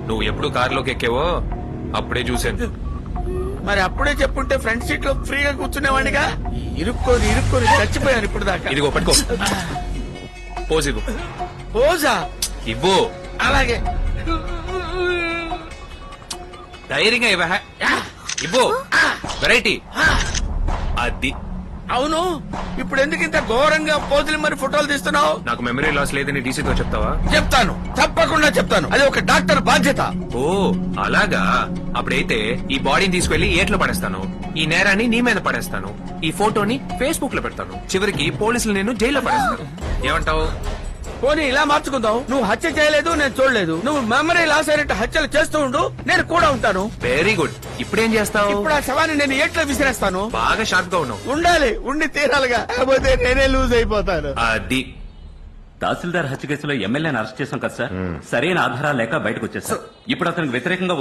నువ్వు ఎప్పుడు కారులోకి ఎక్కేవో అప్పుడే చూశాను. మరి అప్పుడే చెప్పుంటే ఫ్రంట్ సీట్ లో ఫ్రీగా కూర్చునేవాడిగా. ఇరుక్కొని చచ్చిపోయాను ఇప్పుడు దాకా. ఇదిగో పట్టుకో. పోజ్ ఇవ్వు. పోజా? ఇవ్వు. అలాగే. ధైర్యంగా ఇవ్వు. వెరైటీ అది. అవును, ఇప్పుడు ఎందుకు ఇంత ఘోరంగా పోజులు మరి ఫోటోలు తీస్తున్నావు? నాకు మెమరీ లాస్ లేదని డీసీతో చెప్తావా? చెప్తాను, తప్పకుండా చెప్తాను. అది ఒక డాక్టర్ బాధ్యత. ఓ అలాగా. అప్పుడైతే ఈ బాడీని తీసుకెళ్లి ఏట్లో పడేస్తాను, ఈ నేరాన్ని నీ మీద పడేస్తాను, ఈ ఫోటోని ఫేస్బుక్ లో పెడతాను, చివరికి పోలీసులు నేను జైల్లో పడేస్తాను. ఏమంటావు? పోనీ ఇలా మార్చుకుందాం. నువ్వు హత్య చేయలేదు, నేను చూడలేదు. నువ్వు మెమరీ లాస్ అయినట్టు హత్యలు చేస్తూ ఉండు, నేను కూడా ఉంటాను. Very good. ఇప్పుడేం చేస్తావు? ఇప్పుడు ఆ శవాన్ని నేను ఏట్లో విసిరేస్తాను. బాగా షార్ప్ గా ఉన్నావు. ఉండాలి, ఉండి తీరాలిగా, కాకపోతే నేనే లూజ్ అయిపోతాను. అది. తహసీల్దార్ హత్య కేసులో ఎమ్మెల్యేని అరెస్ట్ చేశాం కదా సార్. సరైన ఆధారాలు లేక బయటకు వచ్చేసారు. ఇప్పుడు అతనికి వ్యతిరేకంగా